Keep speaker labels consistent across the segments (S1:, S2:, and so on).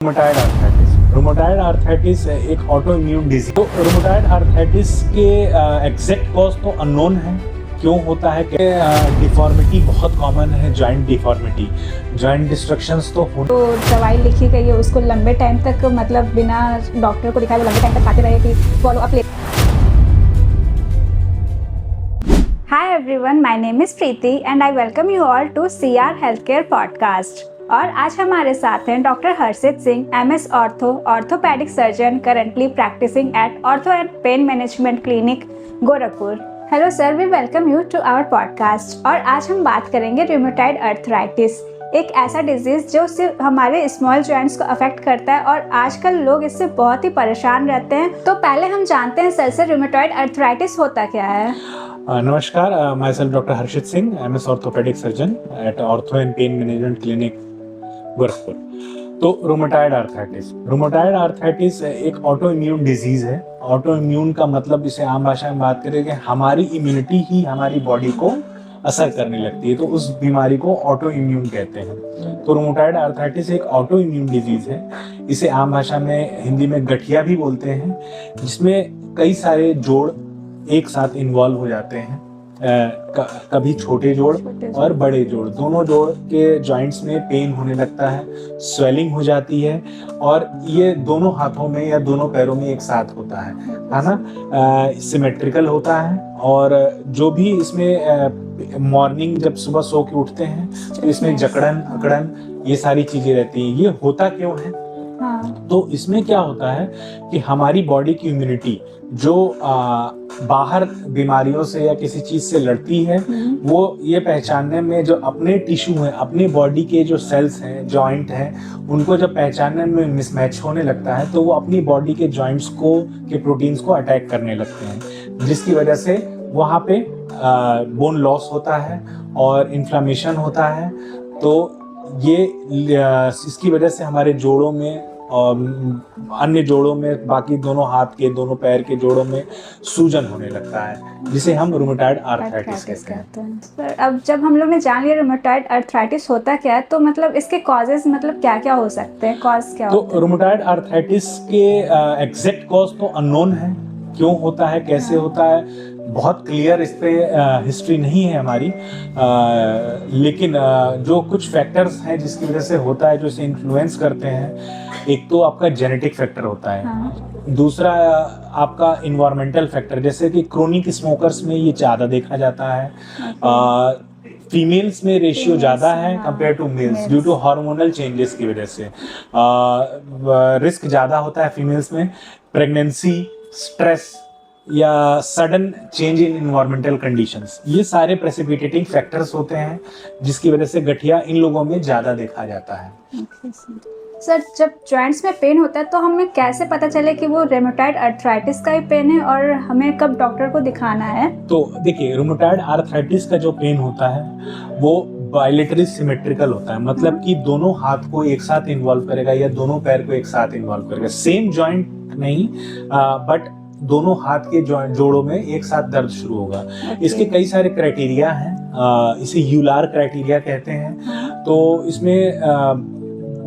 S1: Rheumatoid arthritis. Rheumatoid arthritis एक auto immune disease. तो rheumatoid arthritis के एग्जैक्ट कॉज तो अननोन है, क्यों होता है कि डिफॉर्मिटी बहुत कॉमन है, जॉइंट डिफॉर्मिटी, जॉइंट डिस्ट्रक्शंस तो हो।
S2: तो दवाई लिखी गई है उसको लंबे टाइम तक, मतलब बिना डॉक्टर को दिखाए वो लंबे टाइम तक खाते रहे कि फॉलो अप ले। Hi everyone, my name is Preeti and I welcome you all to CR health care podcast. और आज हमारे साथ हैं doctor Harshit Singh, MS orthopedic surgeon, currently practising at ortho and pain management clinic, Gorakhpur. Hello sir, we welcome you to our podcast. और आज हम बात करेंगे रूमेटॉइड आर्थराइटिस, एक ऐसा डिजीज जो सिर्फ हमारे स्मॉल जॉइंट्स को अफेक्ट करता है और आजकल लोग इससे बहुत ही परेशान रहते हैं। तो पहले हम जानते हैं सर से रूमेटॉइड आर्थराइटिस होता क्या है।
S1: नमस्कार, my self doctor Harshit Singh, MS orthopedic surgeon eight ortho and pain management clinic, Gorakhpur. तो रोमेटाइड आर्थराइटिस एक ऑटो इम्यून डिजीज है। ऑटो इम्यून का मतलब, इसे आम भाषा में बात करें कि हमारी इम्यूनिटी ही हमारी बॉडी को असर करने लगती है, तो उस बीमारी को ऑटो इम्यून कहते हैं। तो रोमेटाइड आर्थराइटिस एक ऑटो इम्यून डिजीज है। इसे आम भाषा में हिंदी में गठिया भी बोलते हैं, जिसमें कई सारे जोड़ एक साथ इन्वॉल्व हो जाते हैं। कभी छोटे जोड़ और बड़े जोड़, दोनों जोड़ के जॉइंट्स में पेन होने लगता है, स्वेलिंग हो जाती है, और ये दोनों हाथों में या दोनों पैरों में एक साथ होता है ना। सिमेट्रिकल होता है, और जो भी इसमें मॉर्निंग जब सुबह सो के उठते हैं तो इसमें जकड़न अकड़न ये सारी चीजें रहती हैं। ये होता क्यों है? तो इसमें क्या होता है कि हमारी बॉडी की इम्यूनिटी जो बाहर बीमारियों से या किसी चीज से लड़ती है, वो ये पहचानने में, जो अपने टिश्यू हैं, अपने बॉडी के जो सेल्स हैं, जॉइंट हैं, उनको जब पहचानने में मिसमैच होने लगता है तो वो अपनी बॉडी के जॉइंट्स को, के प्रोटीन्स को अटैक करने लगते हैं, जिसकी वजह से वहाँ पे बोन लॉस होता है और इन्फ्लामेशन होता है। तो ये इसकी वजह से हमारे जोड़ों में और अन्य जोड़ों में, बाकी दोनों हाथ के, दोनों पैर के जोड़ों में सूजन होने लगता है, जिसे हम रूमेटॉइड आर्थराइटिस कहते हैं।
S2: सर, अब जब हम लोग ने जान लिया रूमेटॉइड आर्थराइटिस होता क्या है, तो मतलब इसके कॉजेज मतलब क्या क्या हो सकते हैं, कॉज क्या होता है?
S1: तो रूमेटॉइड आर्थराइटिस के एग्जैक्ट कॉज तो अननोन है, क्यों होता है, कैसे होता है, बहुत क्लियर इस पे हिस्ट्री नहीं है हमारी। लेकिन जो कुछ फैक्टर्स हैं जिसकी वजह से होता है, जो इसे इन्फ्लुएंस करते हैं, एक तो आपका जेनेटिक फैक्टर होता है, दूसरा आपका इन्वायरमेंटल फैक्टर, जैसे कि क्रोनिक स्मोकर्स में ये ज़्यादा देखा जाता है। फीमेल्स में रेशियो ज़्यादा है compare to males, due to hormonal changes की वजह से रिस्क ज़्यादा होता है फीमेल्स में। प्रेगनेंसी, स्ट्रेस या sudden change in environmental conditions, ये सारे प्रेसिपिटेटिंग फैक्टर्स होते हैं जिसकी वजह से गठिया इन लोगों में ज़्यादा देखा जाता है।
S2: सर, जब जॉइंट्स में पेन होता है तो हमें कैसे पता चले कि वो रूमेटॉइड आर्थराइटिस का ही पेन है और हमें कब डॉक्टर को दिखाना है? तो
S1: देखिए, रूमेटॉइड आर्थराइटिस का जो पेन होता है वो बायलेटरली सिमेट्रिकल होता है, मतलब कि दोनों हाथ को एक साथ इन्वॉल्व करेगा या दोनों पैर को एक साथ इन्वॉल्व करेगा। सेम जॉइंट नहीं, बट दोनों हाथ के जोड़ों में एक साथ दर्द शुरू होगा। इसके कई सारे क्राइटेरिया हैं, इसे यूलार क्राइटेरिया कहते हैं। तो इसमें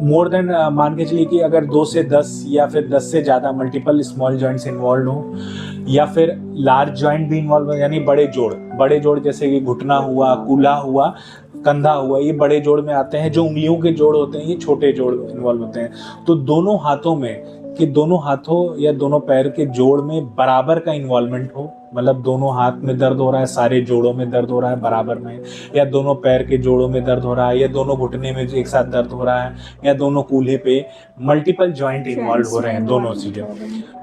S1: मोर देन, मान के चलिए कि अगर 2 से 10 या फिर 10 से ज़्यादा मल्टीपल स्मॉल जॉइंट्स इन्वॉल्व हो, या फिर लार्ज जॉइंट भी इन्वॉल्व हो, यानी बड़े जोड़ जैसे कि घुटना हुआ, कूल्हा हुआ, कंधा हुआ, ये बड़े जोड़ में आते हैं। जो उंगलियों के जोड़ होते हैं, ये छोटे जोड़ इन्वॉल्व होते हैं। तो दोनों हाथों में, कि दोनों हाथों या दोनों पैर के जोड़ में बराबर का इन्वॉल्वमेंट हो, मतलब दोनों हाथ में दर्द हो रहा है, सारे जोड़ों में दर्द हो रहा है बराबर में, या दोनों पैर के जोड़ों में दर्द हो रहा है, या दोनों घुटने में एक साथ दर्द हो रहा है, या दोनों कूल्हे पे मल्टीपल जॉइंट इन्वॉल्व हो रहे हैं, दोनों चीजें।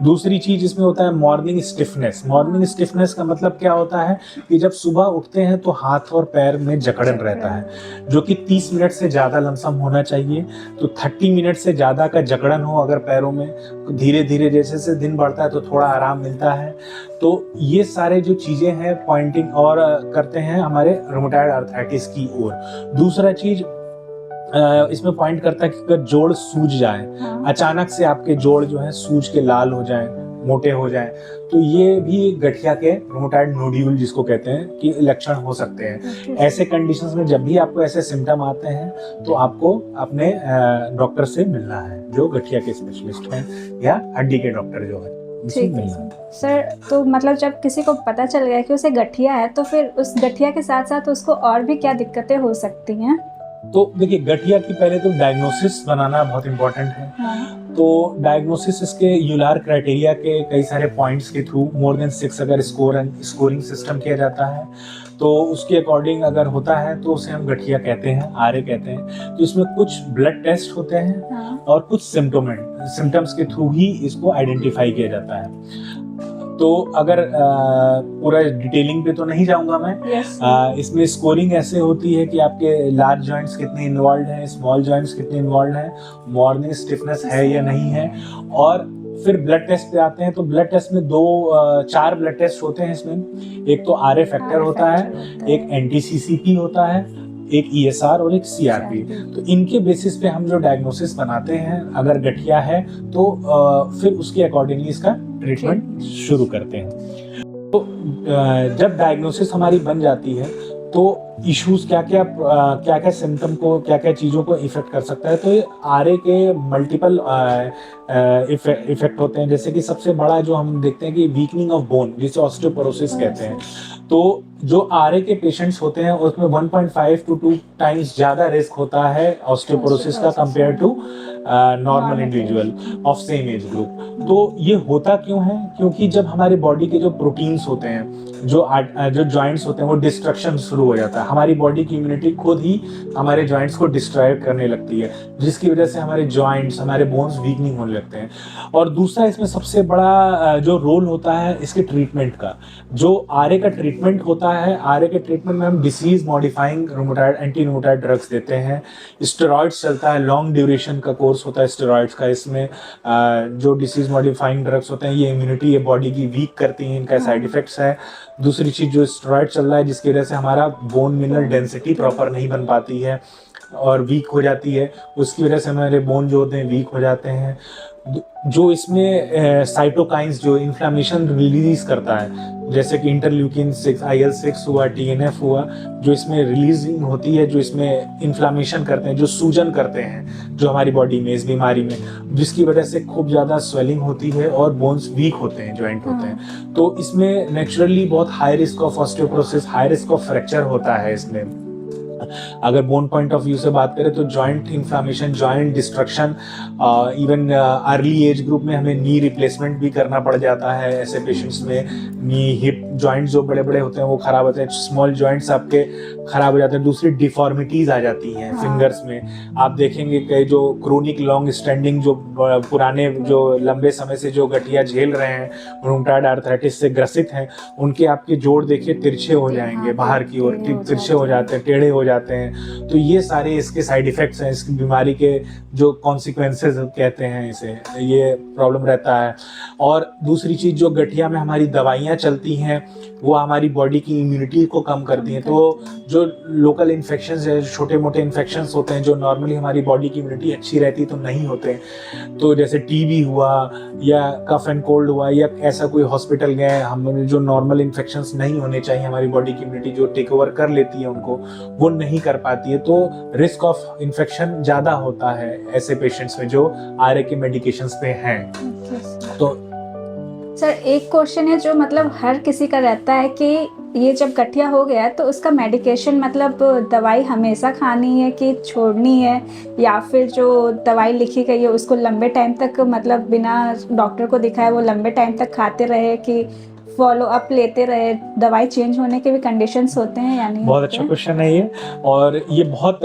S1: दूसरी चीज इसमें होता है मॉर्निंग स्टिफनेस। मॉर्निंग स्टिफनेस का मतलब क्या होता है कि जब सुबह उठते हैं तो हाथ और पैर में जकड़न रहता है, जो कि 30 मिनट से ज्यादा लमसम होना चाहिए। तो 30 मिनट से ज्यादा का जकड़न हो अगर पैरों में, धीरे धीरे जैसे दिन बढ़ता है तो थोड़ा आराम मिलता है। तो ये सारे जो चीजें हैं पॉइंटिंग और करते हैं हमारे रूमेटॉइड आर्थराइटिस की ओर। दूसरा चीज इसमें पॉइंट करता है कि अगर जोड़ सूज जाए, अचानक से आपके जोड़ जो है सूज के लाल हो जाए, मोटे हो जाएं, तो ये भी गठिया के रूमेटॉइड नोड्यूल जिसको कहते हैं कि लक्षण हो सकते हैं। ऐसे कंडीशंस में जब भी आपको ऐसे सिम्टम आते हैं तो आपको अपने डॉक्टर से मिलना है, जो गठिया के स्पेशलिस्ट हैं या हड्डी के डॉक्टर जो है, उनसे
S2: ठीक
S1: मिलना है।
S2: है सर। तो मतलब जब किसी को पता चल गया कि उसे गठिया है, तो फिर उस गठिया के साथ साथ उसको और भी क्या दिक्कतें हो सकती हैं?
S1: तो देखिए, गठिया की पहले तो डायग्नोसिस बनाना बहुत इंपॉर्टेंट है।
S2: हाँ।
S1: तो डायग्नोसिस इसके यूलार क्राइटेरिया के कई सारे पॉइंट्स के थ्रू मोर देन 6 अगर स्कोरिंग सिस्टम किया जाता है तो उसके अकॉर्डिंग अगर होता है तो उसे हम गठिया कहते हैं, आरे कहते हैं। तो इसमें कुछ ब्लड टेस्ट होते हैं
S2: हाँ।
S1: और कुछ सिम्टम्स के थ्रू ही इसको आइडेंटिफाई किया जाता है। तो अगर पूरा डिटेलिंग पे तो नहीं जाऊंगा मैं। इसमें स्कोरिंग ऐसे होती है कि आपके लार्ज जॉइंट्स कितने इन्वॉल्व हैं, स्मॉल जॉइंट्स कितने इन्वॉल्व हैं, मॉर्निंग स्टिफनेस है या नहीं है। और फिर ब्लड टेस्ट पे आते हैं। तो ब्लड टेस्ट में 4 ब्लड टेस्ट होते हैं इसमें। एक तो आरए फैक्टर होता है, एक एंटीसीसीपी होता है, एक ईएसआर और एक सीआरपी। तो इनके बेसिस पे हम जो डायग्नोसिस बनाते हैं, अगर गठिया है तो फिर उसके अकॉर्डिंगली इसका ट्रीटमेंट शुरू करते हैं। तो जब डायग्नोसिस हमारी बन जाती है तो इश्यूज क्या क्या सिम्टम को, क्या क्या चीज़ों को इफेक्ट कर सकता है। तो ये आरए के मल्टीपल इफेक्ट होते हैं। जैसे कि सबसे बड़ा जो हम देखते हैं कि वीकनिंग ऑफ बोन, जिसे ऑस्टियोपोरोसिस कहते हैं। तो जो आरए के पेशेंट्स होते हैं उसमें 1.5 to 2 टाइम्स ज़्यादा रिस्क होता है ऑस्टियोपोरोसिस का compare to normal individual of same age group. तो ये होता क्यों है? क्योंकि जब हमारे बॉडी के जो प्रोटीन्स होते हैं, जो जॉइंट्स होते हैं, वो डिस्ट्रक्शन शुरू हो जाता है। हमारी बॉडी की इम्यूनिटी खुद ही हमारे जॉइंट्स को डिस्ट्रॉय करने लगती है, जिसकी वजह से हमारे जॉइंट्स, हमारे बोन्स वीकनिंग होने लगते हैं। और दूसरा इसमें सबसे बड़ा जो रोल होता है इसके ट्रीटमेंट का, जो आरए का ट्रीटमेंट होता है। आरए के ट्रीटमेंट में हम disease modifying rheumatoid, anti rheumatoid drugs देते हैं। स्टेरॉइड्स चलता है, लॉन्ग ड्यूरेशन का कोर्स होता है स्टेरॉइड्स का। इसमें जो डिसीज मॉडिफाइंग ड्रग्स होते हैं ये इम्यूनिटी, ये बॉडी की वीक करती हैं, इनका साइड इफेक्ट्स है। दूसरी चीज जो स्टेरॉइड चल रहा है, जिसकी वजह से हमारा बोन मिनरल डेंसिटी प्रॉपर नहीं बन पाती है और वीक हो जाती है। उसकी वजह से हमारे बोन जो होते हैं वीक हो जाते हैं। जो इसमें साइटोकाइंस जो इन्फ्लामेशन रिलीज करता है, जैसे कि इंटरल्यूकिन 6, IL-6 हुआ, TNF हुआ, जो इसमें रिलीजिंग होती है, जो इसमें इन्फ्लामेशन करते हैं, जो सूजन करते हैं जो हमारी बॉडी में इस बीमारी में, जिसकी वजह से खूब ज़्यादा स्वेलिंग होती है और बोन्स वीक होते हैं, जॉइंट होते हैं। तो इसमें नेचुरली बहुत high risk of osteoporosis, high risk of fracture होता है इसमें। अगर बोन पॉइंट ऑफ व्यू से बात करें तो joint inflammation, joint destruction, even early age group में हमें नी रिप्लेसमेंट भी करना पड़ जाता है ऐसे पेशेंट्स में। नी हिप जॉइंट्स जो बड़े बड़े होते हैं वो खराब होते हैं, स्मॉल जॉइंट्स आपके खराब हो जाते हैं। दूसरी डिफॉर्मिटीज आ जाती हैं फिंगर्स में। आप देखेंगे कि जो क्रोनिक लॉन्ग स्टैंडिंग, जो पुराने, जो लंबे समय से जो गठिया झेल रहे हैं, रूमेटॉइड आर्थराइटिस से ग्रसित हैं, उनके आपके जोड़ देखिए तिरछे हो जाएंगे, बाहर की ओर तिरछे हो जाते हैं, टेढ़े हो जाते हैं। तो ये सारे इसके साइड इफेक्ट्स हैं, इसकी बीमारी के जो कॉन्सिक्वेंसेज कहते हैं इसे, ये प्रॉब्लम रहता है। और दूसरी चीज, जो गठिया में हमारी दवाइयाँ चलती हैं वो हमारी बॉडी की इम्यूनिटी को कम करती हैं। तो जो लोकल इन्फेक्शंस है, छोटे मोटे इन्फेक्शंस होते हैं, जो नॉर्मली हमारी बॉडी की इम्यूनिटी अच्छी रहती तो नहीं होते। तो जैसे टीबी हुआ या कफ एंड कोल्ड हुआ, या ऐसा कोई हॉस्पिटल गए, हम जो नॉर्मल इन्फेक्शंस नहीं होने चाहिए, हमारी बॉडी की इम्यूनिटी जो टेक ओवर कर लेती है उनको, वो नहीं कर पाती है। तो रिस्क ऑफ इन्फेक्शन ज़्यादा होता है ऐसे पेशेंट्स में जो आरए के मेडिकेशंस पे हैं। तो
S2: सर एक क्वेश्चन है जो मतलब हर किसी का रहता है कि ये जब गठिया हो गया है तो उसका मेडिकेशन, मतलब दवाई हमेशा खानी है कि छोड़नी है, या फिर जो दवाई लिखी गई है उसको लंबे टाइम तक, मतलब बिना डॉक्टर को दिखाए वो लंबे टाइम तक खाते रहे, कि फॉलो अप लेते रहे, दवाई चेंज होने के भी कंडीशंस होते हैं या नहीं?
S1: बहुत अच्छा क्वेश्चन है ये। और ये बहुत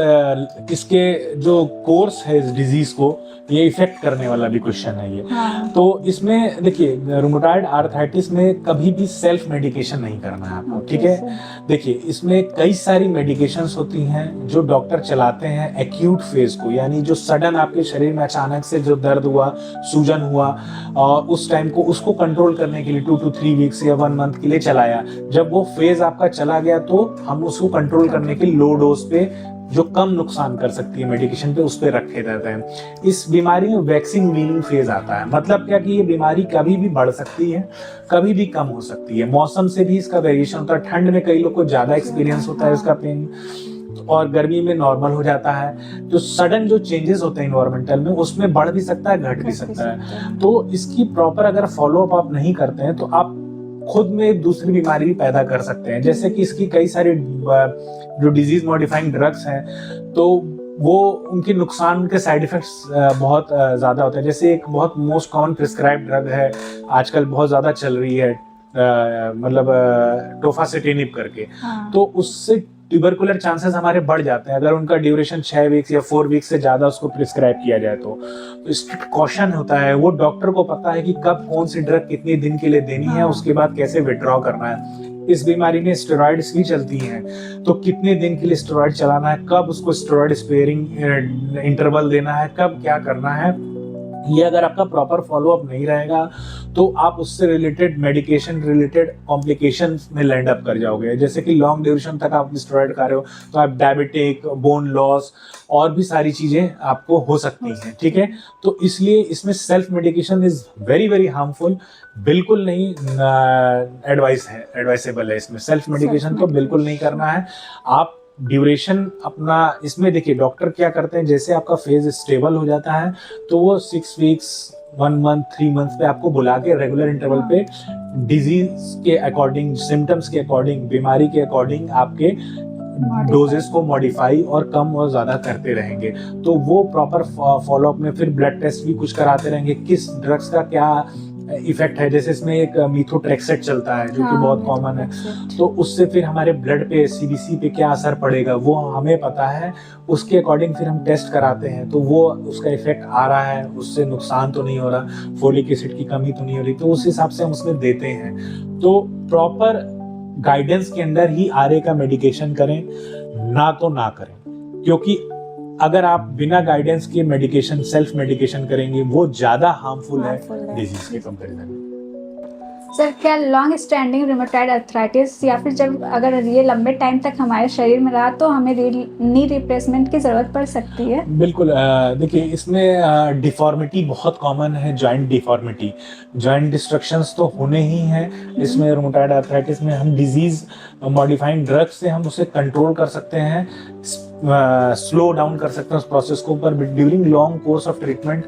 S1: इसके जो कोर्स है इस डिजीज को ये इफेक्ट करने वाला भी क्वेश्चन है ये।
S2: हाँ।
S1: तो इसमें देखिए, रूमेटॉइड आर्थराइटिस में कभी भी सेल्फ मेडिकेशन नहीं करना है आपको, ठीक है। देखिए, इसमें कई सारी मेडिकेशंस होती हैं जो डॉक्टर चलाते हैं एक्यूट फेज को, यानी जो सडन आपके शरीर में अचानक से जो दर्द हुआ, सूजन हुआ, और उस टाइम को उसको कंट्रोल करने के लिए 2 to 3 वीक्स या 1 मंथ के लिए चलाया। जब वो फेज आपका चला गया तो हम उसको कंट्रोल करने के लिए लो डोज पे जो कम नुकसान कर सकती है मेडिकेशन पे, उस पे रखे रहते हैं। इस बीमारी में वैक्सिंग वीनिंग फेज आता है, मतलब क्या कि ये बीमारी कभी भी बढ़ सकती है, कभी भी कम हो सकती है, मौसम से भी इसका वेरिएशन होता है। ठंड में कई लोग को ज्यादा एक्सपीरियंस होता है इसका पेन, और गर्मी में नॉर्मल हो जाता है। तो सडन जो चेंजेस होते हैं इन्वायरमेंटल में, उसमें बढ़ भी सकता है, घट भी सकता है। तो इसकी प्रॉपर अगर फॉलोअप आप नहीं करते हैं तो आप खुद में दूसरी बीमारी भी पैदा कर सकते हैं। जैसे कि इसकी कई सारी जो डिजीज मॉडिफाइंग ड्रग्स हैं, तो वो उनके नुकसान के साइड इफेक्ट्स बहुत ज्यादा होते हैं। जैसे एक बहुत मोस्ट कॉमन प्रिस्क्राइब ड्रग है, आजकल बहुत ज्यादा चल रही है, मतलब टोफासिटिनिब करके। तो उससे ट्यूबरकुलर चांसेस हमारे बढ़ जाते हैं अगर उनका ड्यूरेशन 6 वीक्स या 4 वीक्स से ज्यादा उसको प्रिस्क्राइब किया जाए। तो स्ट्रिक्ट कॉशन होता है, वो डॉक्टर को पता है कि कब कौन सी ड्रग कितने दिन के लिए देनी है, उसके बाद कैसे विड्रॉ करना है। इस बीमारी में स्टेरॉइड्स भी चलती हैं, तो कितने दिन के लिए स्टेरॉइड चलाना है, कब उसको स्टेरॉइड स्पेयरिंग इंटरवल देना है, कब क्या करना है, ये अगर आपका प्रॉपर फॉलोअप नहीं रहेगा तो आप उससे रिलेटेड मेडिकेशन रिलेटेड कॉम्प्लिकेशंस में लैंड अप कर जाओगे। जैसे कि लॉन्ग ड्यूरेशन तक आप स्टेरॉइड खा रहे हो तो आप डायबिटिक, बोन लॉस और भी सारी चीजें आपको हो सकती हैं, ठीक है। तो इसलिए इसमें self medication is very very harmful, बिल्कुल नहीं एडवाइसेबल है। इसमें सेल्फ मेडिकेशन तो बिल्कुल नहीं करना है। आप ड्यूरेशन अपना इसमें देखिए, डॉक्टर क्या करते हैं, जैसे आपका फेज स्टेबल हो जाता है तो वो 6 वीक्स, 1 मंथ, 3 मंथ पे आपको बुला के रेगुलर इंटरवल पे डिजीज के अकॉर्डिंग, सिम्टम्स के अकॉर्डिंग, बीमारी के अकॉर्डिंग आपके डोजेस को मॉडिफाई और कम और ज्यादा करते रहेंगे। तो वो प्रॉपर फॉलोअप में फिर ब्लड टेस्ट भी कुछ कराते रहेंगे, किस ड्रग्स का क्या इफेक्ट है। जैसे इसमें एक मीथोट्रेक्सेट चलता है जो कि बहुत कॉमन है, तो उससे फिर हमारे ब्लड पे, सीबीसी पे क्या असर पड़ेगा वो हमें पता है। उसके अकॉर्डिंग फिर हम टेस्ट कराते हैं, तो वो उसका इफेक्ट आ रहा है, उससे नुकसान तो नहीं हो रहा, फोलिक एसिड की कमी तो नहीं हो रही, तो उस हिसाब से हम उसमें देते हैं। तो प्रॉपर गाइडेंस के अंदर ही आरए का मेडिकेशन करें, ना तो ना करें, क्योंकि अगर आप बिना गाइडेंस के मेडिकेशन, सेल्फ मेडिकेशन करेंगे, वो ज्यादा हार्मफुल है डिजीज के कंपैरिजन में।
S2: सर, क्या लॉन्ग स्टैंडिंग रूमेटॉइड अर्थराइटिस या फिर जब अगर ये लंबे टाइम तक हमारे शरीर में रहा तो हमें नी रिप्लेसमेंट की जरूरत पड़ सकती है?
S1: बिल्कुल। देखिए, इसमें डिफॉर्मिटी बहुत कॉमन है, जॉइंट डिफॉर्मिटी, जॉइंट डिस्ट्रक्शंस तो होने ही हैं। इसमें रूमेटॉइड अर्थराइटिस में हम डिजीज मॉडिफाइंग ड्रग से हम उसे कंट्रोल कर सकते हैं, स्लो डाउन कर सकते हैं उस प्रोसेस को। पर during long course of treatment,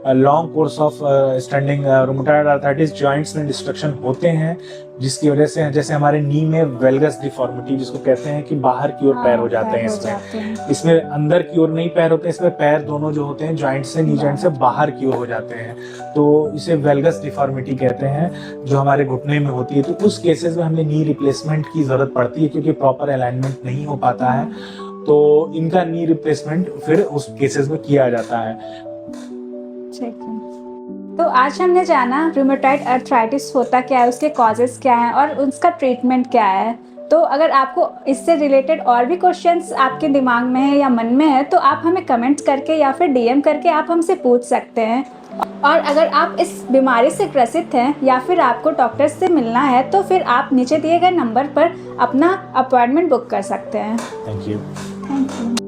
S1: long course of standing rheumatoid arthritis, joints में डिस्ट्रक्शन होते हैं, जिसकी वजह से जैसे हमारे नी में वेलगस डिफॉर्मिटी जिसको कहते हैं कि बाहर की ओर पैर हो जाते हैं। इसमें अंदर की ओर नहीं पैर होते, इसमें पैर दोनों जो होते हैं जॉइंट से, नी जॉइंट से बाहर की ओर हो जाते हैं, तो इसे वेलगस डिफॉर्मिटी कहते हैं, जो हमारे घुटने में होती है। तो उस केसेस में हमें नी रिप्लेसमेंट की जरूरत पड़ती है, क्योंकि प्रॉपर अलाइनमेंट नहीं हो पाता है, तो इनका नी रिप्लेसमेंट फिर उस केसेस में किया जाता है।
S2: ठीक है। तो आज हमने जाना रूमेटॉइड अर्थराइटिस होता क्या है, उसके कॉजेस क्या हैं और उसका ट्रीटमेंट क्या है। तो अगर आपको इससे रिलेटेड और भी क्वेश्चंस आपके दिमाग में है या मन में है तो आप हमें कमेंट्स करके या फिर डीएम करके आप हमसे पूछ सकते हैं। और अगर आप इस बीमारी से ग्रसित हैं या फिर आपको डॉक्टर से मिलना है तो फिर आप नीचे दिए गए नंबर पर अपना अपॉइंटमेंट बुक कर सकते हैं।
S1: Thank you.